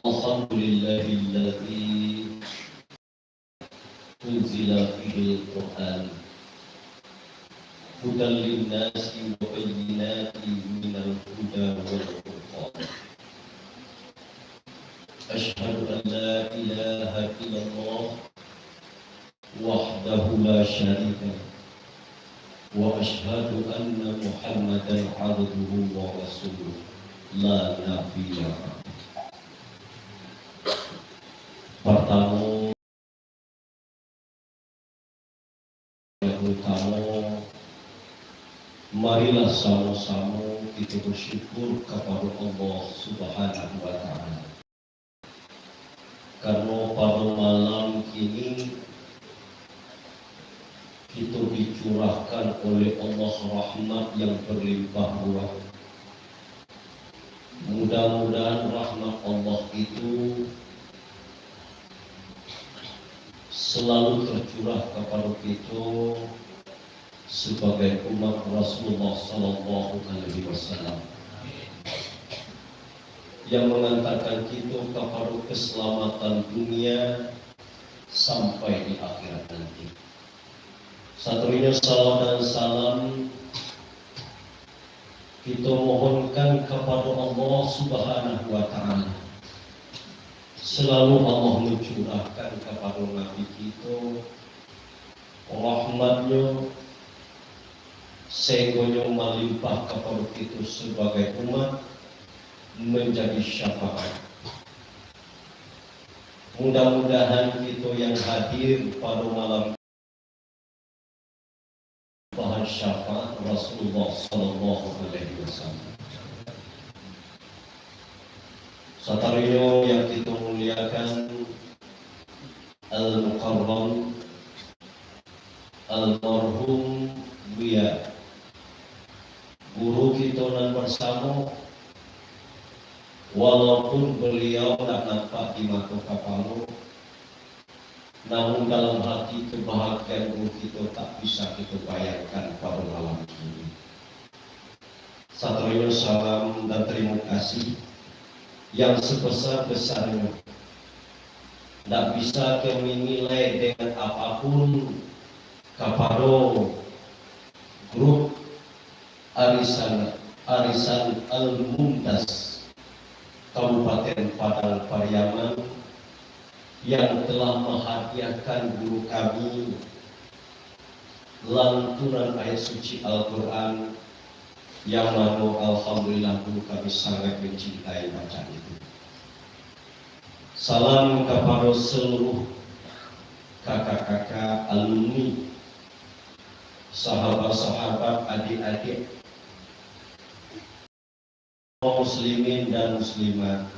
Alhamdulillahilladzi unzila fihil Qur'an hudan linnasi wa bayyinatin minal huda wal furqan. Asyhadu an la ilaha illallah wahdahu la syarika wa asyhadu anna Muhammadan abduhu wa rasuluh la nabiyya. Pertama yang utama, marilah sama-sama kita bersyukur kepada Allah Subhanahu wa Ta'ala, karena pada malam ini kita dicurahkan oleh Allah rahmat yang berlimpah ruah. Mudah-mudahan rahmat Allah itu selalu tercurah kepada kita sebagai umat Rasulullah Sallallahu Alaihi Wasallam, yang mengantarkan kita kepada keselamatan dunia sampai di akhirat nanti. Satunya salawat dan salam kita mohonkan kepada Allah Subhanahu wa Ta'ala. Selalu Allah mencurahkan kepada Nabi kita rahmatnya, sehingga melimpah kepada kita sebagai umat menjadi syafaat. Mudah-mudahan kita yang hadir pada malam bahan syafaat Rasulullah Sallallahu Alaihi Wasallam. Satario yang kita muliakan, Al-Mukarram Al-Marhum Buya, guru kita dan bersama, walaupun beliau tak nampak di mata kepala, namun dalam hati kebahagiaan guru kita tak bisa kita bayangkan pada malam ini. Satario salam dan terima kasih yang sebesar-besarnya. Tidak bisa kami nilai dengan apapun kepada grup Arisan Al-Mumtaz Kabupaten Padang Pariaman yang telah menghadiahkan guru kami lantunan ayat suci Al-Quran, yang mana alhamdulillah guru kami sangat mencintai bacaan itu. Salam kepada seluruh kakak-kakak alumni, sahabat-sahabat, adik-adik, muslimin dan muslimat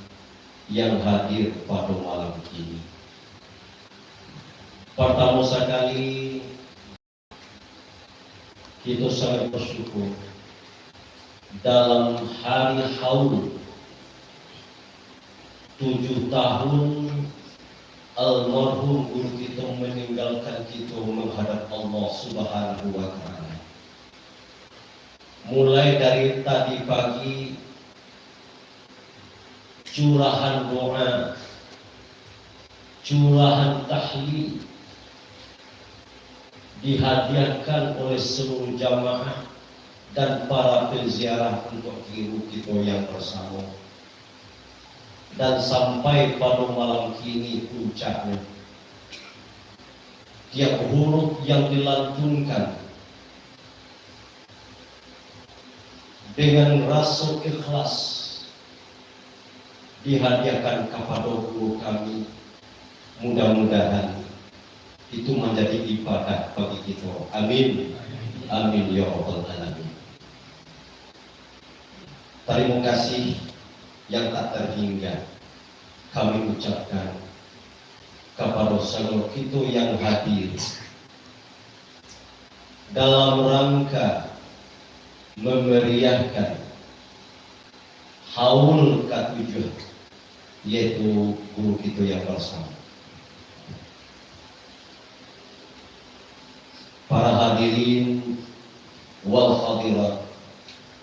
yang hadir pada malam ini. Pertama sekali kita sangat bersyukur dalam hari haul 7 tahun almarhum guru kita meninggalkan kita menghadap Allah Subhanahu wa Ta'ala. Mulai dari tadi pagi, curahan doa, curahan tahlil dihadiahkan oleh seluruh jamaah dan para penziarah untuk guru kita yang bersama. Dan sampai pada malam kini puncaknya, tiap huruf yang dilantunkan dengan rasa ikhlas dihadiahkan kepada guru kami. Mudah-mudahan itu menjadi ibadah bagi kita. Amin. Amin ya rabbal alamin. Terima kasih yang tak terhingga kami ucapkan kepada seluruh kita yang hadir dalam rangka memeriahkan haul ke-7, yaitu guru kita yang bersama. Para hadirin wal hadirat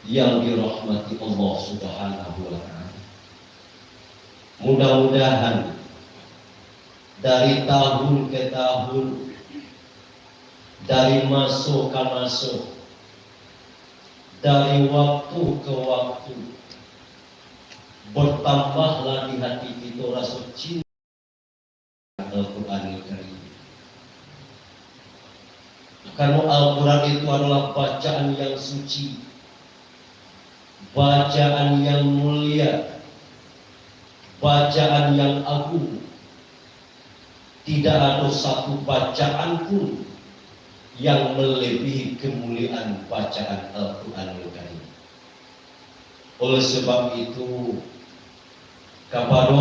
yang dirahmati Allah Subhanahu wa Ta'ala, Mudah-mudahan dari tahun ke tahun, dari masuk ke masuk, dari waktu ke waktu, bertambahlah di hati kita rasa cinta Al-Quran Karim. Karena Al-Quran itu adalah bacaan yang suci, bacaan yang mulia, bacaan yang agung. Tidak ada satu bacaan pun yang melebihi kemuliaan bacaan Al-Quran Karim. Oleh sebab itu, kepada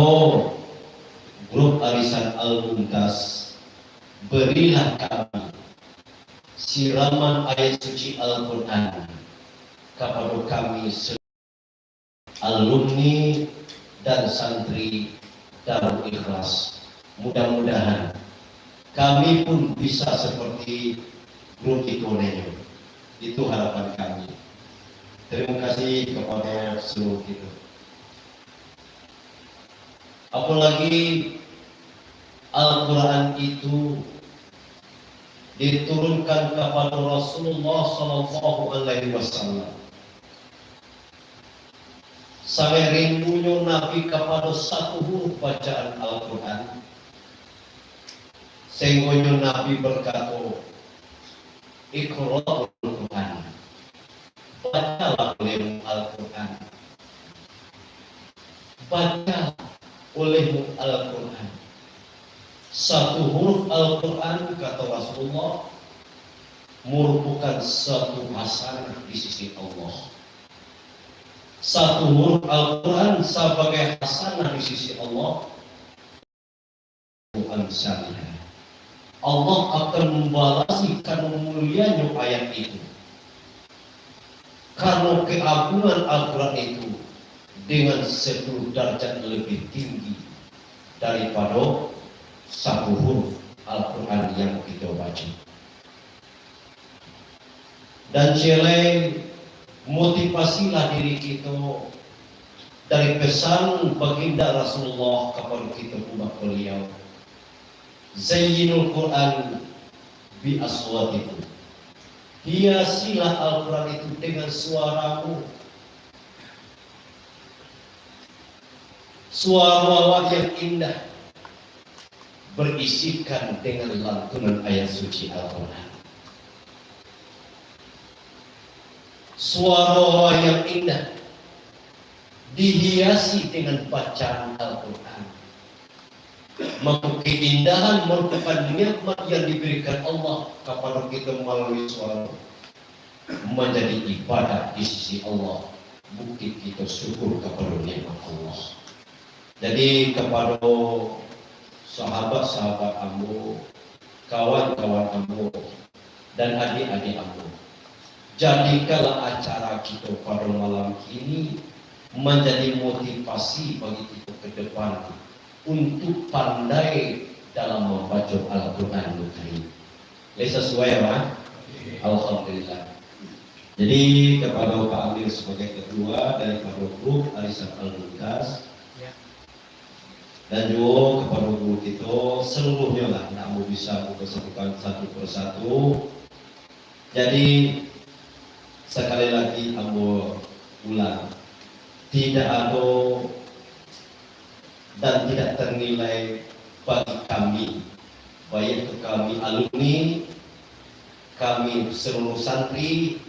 grup Arisan Al-Mumtaz, berilah kami siraman ayat suci Al-Quran kepada kami alumni dan santri Darul Ikhlas. Mudah-mudahan kami pun bisa seperti grup Ikonenyo. Itu harapan kami. Terima kasih kepada seluruh kita. Apalagi Al-Quran itu diturunkan kepada Rasulullah Sallallahu Alaihi Wasallam. Sampai rindunya Nabi kepada satu huruf bacaan Al-Quran, sehingga Nabi berkata, Iqra'ul Quran, bacalah olehmu Al-Quran, baca olehmu Al-Quran. Satu huruf Al-Quran, kata Rasulullah, merupakan satu hasanah di sisi Allah. Satu huruf Al-Quran sebagai hasanah di sisi Allah. Allah akan membalasi karena mulianya ayat itu, karena keagungan Al-Quran itu dengan 10 derajat lebih tinggi daripada satu huruf Al-Quran yang kita baca. Dan jelek motivasilah diri kita dari pesan baginda Rasulullah kepada kita umat beliau, Zayyinul Quran bi aswatikum, hiasilah Al-Quran itu dengan suaramu. Suara yang indah berisikan dengan lantunan ayat suci Al-Quran. Suara yang indah dihiasi dengan bacaan Al-Quran. Maka keindahan merupakan nikmat yang diberikan Allah kepada kita melalui suara, menjadi ibadah di sisi Allah. Bukti kita syukur kepada nikmat Allah. Jadi kepada sahabat-sahabat Ambo, kawan-kawan Ambo, dan adik-adik Ambo, jadikanlah acara kita pada malam ini menjadi motivasi bagi kita ke depan untuk pandai dalam membaca Al-Quran Karim. Sesuai ya Pak? Alhamdulillah. Jadi kepada Pak Amir sebagai ketua daripada grup Arisan Al-Mumtaz, dan juga kepada guru kita seluruhnya lah, tidak mau bisa bersatukan satu persatu. Jadi sekali lagi ambo ulang, tidak ada dan tidak ternilai bagi kami, baik itu kami alumni, kami seluruh santri,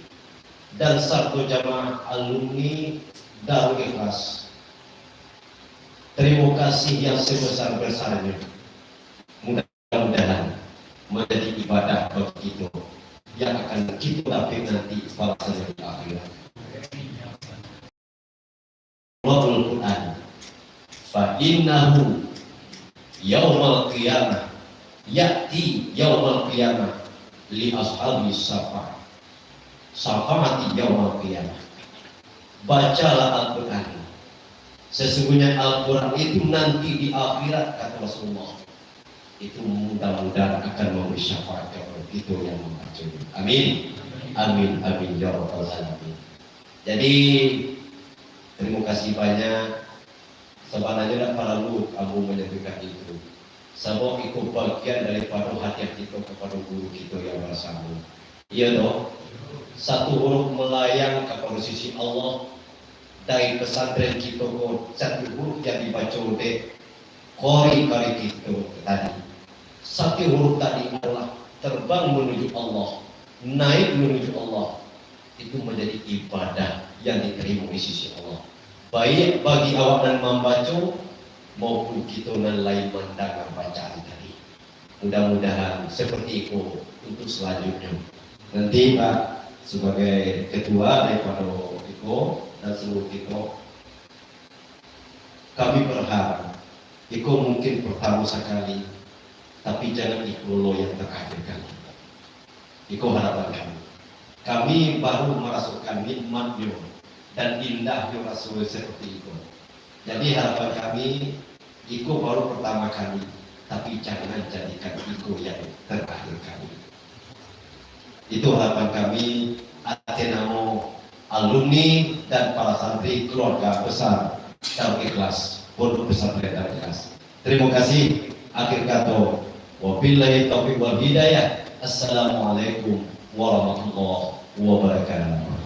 dan satu jamaah alumni Darul Ikhlas. Terima kasih yang sebesar-besarnya. Mudah-mudahan menjadi ibadah bagi kita yang akan kita dapat nanti balasannya di akhirat. Al-Quran, fa innahu yaumal qiyamah ya'ti yaumal qiyamah li ashabi syafaati yaumal qiyamah. Bacalah Al-Quran, sesungguhnya Al-Quran itu nanti di akhirat, kata Rasulullah, itu mudah-mudahan akan memberi syafaat kepada kita yang membaca. Amin, amin, amin ya rabbal alamin. Jadi terima kasih banyak. Sebenarnya para lu kamu menyampaikan itu. Semua ikut bagian daripada hati kita kepada guru kita yang bersama. Iya dong. Satu huruf melayang kepada sisi Allah dari pesantren kita kok satu huruf yang dibaca oleh kori kita tadi. Satu huruf tadi adalah terbang menuju Allah, naik menuju Allah. Itu menjadi ibadah yang diterima di sisi Allah. Baik bagi awak dan membaca maupun kita dan lain mendengar bacaan tadi. Mudah-mudahan seperti itu untuk selanjutnya. Nanti Pak sebagai ketua daripada Iko dan seluruh kita, kami berharap Iko mungkin pertama sekali, tapi jangan Iko lo yang terakhir kali. Iko harapan kami baru merasukkan nikmatnya dan indahnya Rasul seperti itu. Jadi harapan kami, Iko baru pertama kali, tapi jangan jadikan Iko yang terakhir kali. Itu harapan kami, Atenamo alumni dan para santri keluarga besar Darul Ikhlas, Pondok Pesantren Darul Ikhlas. Terima kasih. Akhir kata, wabillahi taufiq wal hidayah. Assalamualaikum warahmatullahi wabarakatuh.